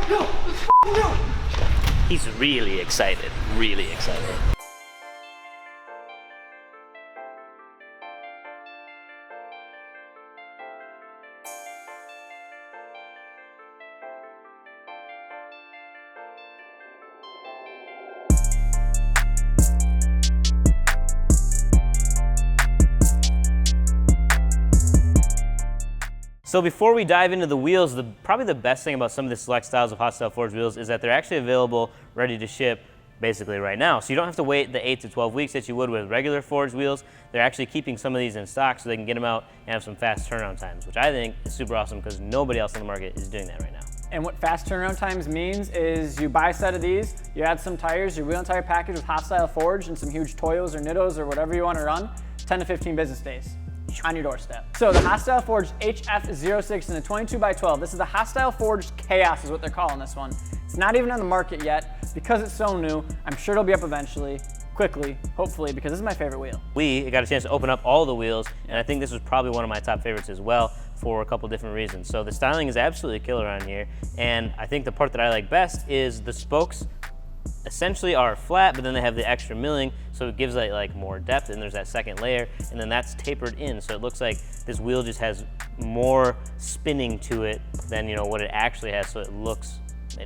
go! Let's go! He's really excited, really excited. So before we dive into the wheels, probably the best thing about some of the select styles of Hostile Forged wheels is that they're actually available, ready to ship, basically right now. So you don't have to wait the 8 to 12 weeks that you would with regular forged wheels. They're actually keeping some of these in stock so they can get them out and have some fast turnaround times, which I think is super awesome because nobody else on the market is doing that right now. And what fast turnaround times means is you buy a set of these, you add some tires, your wheel and tire package with Hostile Forged and some huge Toyos or Nittos or whatever you want to run, 10 to 15 business days. On your doorstep. So the Hostile Forged HF06 in the 22x12. This is the Hostile Forged Chaos is what they're calling this one. It's not even on the market yet because it's so new. I'm sure it'll be up eventually, quickly, hopefully, because this is my favorite wheel. We got a chance to open up all the wheels, and I think this was probably one of my top favorites as well for a couple different reasons. So the styling is absolutely killer on here, and I think the part that I like best is the spokes essentially are flat, but then they have the extra milling, so it gives like more depth, and there's that second layer, and then that's tapered in, so it looks like this wheel just has more spinning to it than what it actually has, so it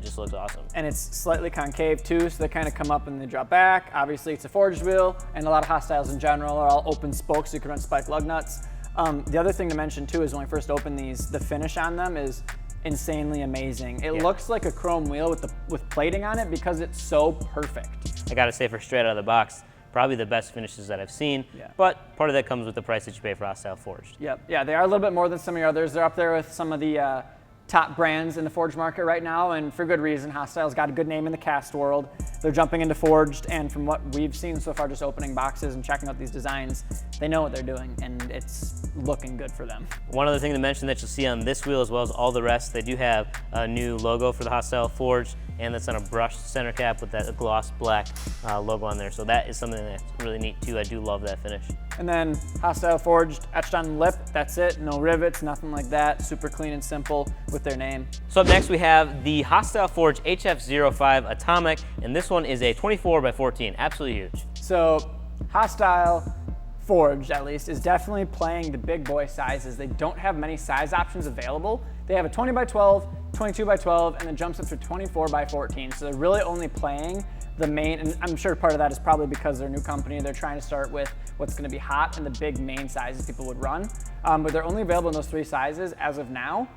just looks awesome. And it's slightly concave too, so they kind of come up and they drop back. Obviously it's a forged wheel, and a lot of Hostiles in general are all open spokes, so you can run spike lug nuts. The other thing to mention too is when we first opened these, the finish on them is insanely amazing. It looks like a chrome wheel with plating on it because it's so perfect. I gotta say, for straight out of the box, probably the best finishes that I've seen, but part of that comes with the price that you pay for Hostile Forged. Yep, yeah, they are a little bit more than some of your others. They're up there with some of the top brands in the forged market right now, and for good reason. Hostile's got a good name in the cast world. They're jumping into forged, and from what we've seen so far, just opening boxes and checking out these designs, they know what they're doing, and it's looking good for them. One other thing to mention that you'll see on this wheel as well as all the rest, they do have a new logo for the Hostile Forged, and that's on a brushed center cap with that gloss black logo on there. So that is something that's really neat too. I do love that finish. And then Hostile Forged etched on the lip, that's it. No rivets, nothing like that. Super clean and simple with their name. So up next we have the Hostile Forged HF05 Atomic, and this one is a 24x14, absolutely huge. So Hostile Forged, at least, is definitely playing the big boy sizes. They don't have many size options available. They have a 20x12, 22x12, and then jumps up to 24x14. So they're really only playing the main, and I'm sure part of that is probably because they're a new company. They're trying to start with what's going to be hot and the big main sizes people would run. But they're only available in those 3 sizes as of now,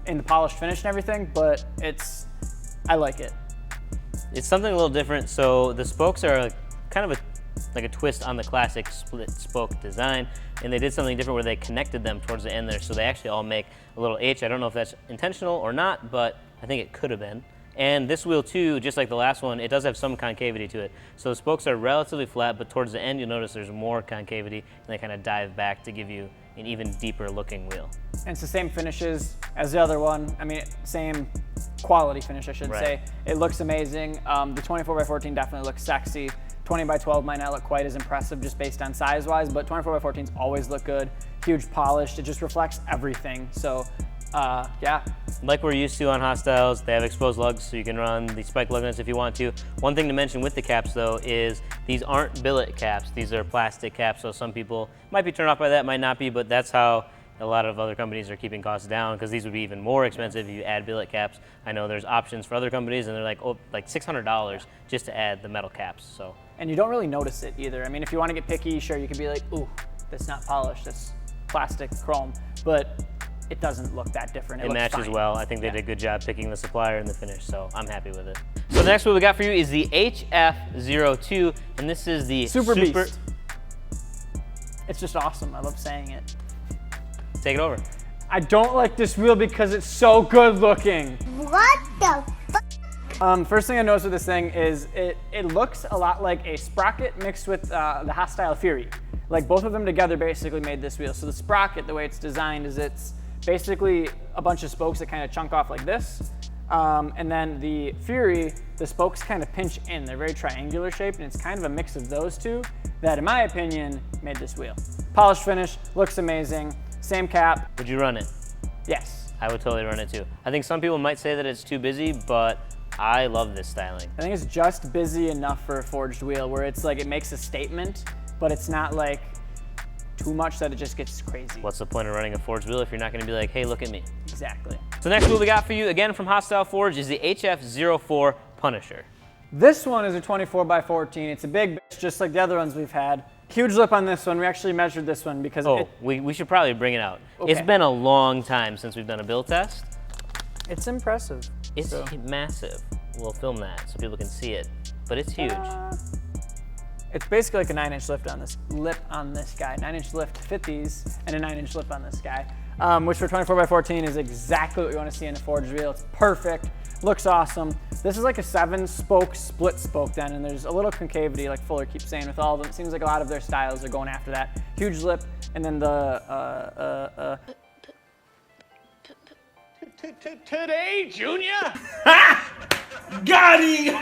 in the polished finish and everything, but I like it. It's something a little different. So the spokes are kind of like a twist on the classic split spoke design, and they did something different where they connected them towards the end there, so they actually all make a little H. I don't know if that's intentional or not, but I think it could have been. And this wheel too, just like the last one, it does have some concavity to it. So the spokes are relatively flat, but towards the end you'll notice there's more concavity, and they kind of dive back to give you an even deeper looking wheel. And it's the same finishes as the other one. I mean, same quality finish, I should say. It looks amazing. The 24x14 definitely looks sexy. 20x12 might not look quite as impressive just based on size-wise, but 24x14s always look good. Huge polished, it just reflects everything. So, yeah. Like we're used to on Hostiles, they have exposed lugs, so you can run the spike lug nuts if you want to. One thing to mention with the caps, though, is these aren't billet caps. These are plastic caps, so some people might be turned off by that, might not be, but that's how a lot of other companies are keeping costs down, because these would be even more expensive if you add billet caps. I know there's options for other companies, and they're like, oh, like $600 just to add the metal caps. So. And you don't really notice it either. I mean, if you want to get picky, sure, you could be like, ooh, that's not polished, that's plastic chrome, but it doesn't look that different. It matches well. I think they did a good job picking the supplier and the finish, so I'm happy with it. So the next one we got for you is the HF02, and this is the Super Beast. It's just awesome. I love saying it. Take it over. I don't like this wheel because it's so good looking. What the fuck? First thing I noticed with this thing is it looks a lot like a sprocket mixed with the Hostile Fury. Like both of them together basically made this wheel. So the sprocket, the way it's designed is it's basically a bunch of spokes that kind of chunk off like this. And then the Fury, the spokes kind of pinch in. They're very triangular shaped, and it's kind of a mix of those two that, in my opinion, made this wheel. Polished finish, looks amazing. Same cap. Would you run it? Yes. I would totally run it too. I think some people might say that it's too busy, but I love this styling. I think it's just busy enough for a forged wheel where it's like it makes a statement, but it's not like too much that it just gets crazy. What's the point of running a forged wheel if you're not gonna be like, hey, look at me? Exactly. So next wheel we got for you, again from Hostile Forge, is the HF04 Punisher. This one is a 24x14. It's a big bitch, just like the other ones we've had. Huge lip on this one. We actually measured this one because we should probably bring it out. Okay. It's been a long time since we've done a build test. it's impressive. It's massive. We'll film that so people can see it, but it's huge. It's basically like a 9-inch lift on this lip on this guy. 9-inch lift to fit these, and a 9-inch lip on this guy, which for 24x14 is exactly what we want to see in a forged wheel. It's perfect, looks awesome. This is like a 7-spoke split spoke then, and there's a little concavity, like Fuller keeps saying with all of them. It seems like a lot of their styles are going after that. Huge lip, and then the Today, Junior? Got him!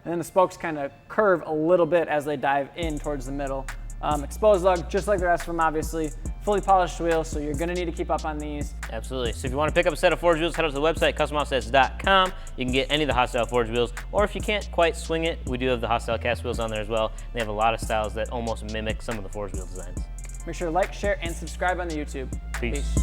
And then the spokes kind of curve a little bit as they dive in towards the middle. Exposed lug, just like the rest of them, obviously. Fully polished wheel, so you're gonna need to keep up on these. Absolutely. So if you want to pick up a set of forged wheels, head out to the website, customoffsets.com. You can get any of the Hostile forged wheels, or if you can't quite swing it, we do have the Hostile cast wheels on there as well. They have a lot of styles that almost mimic some of the forged wheel designs. Make sure to like, share, and subscribe on the YouTube. Peace.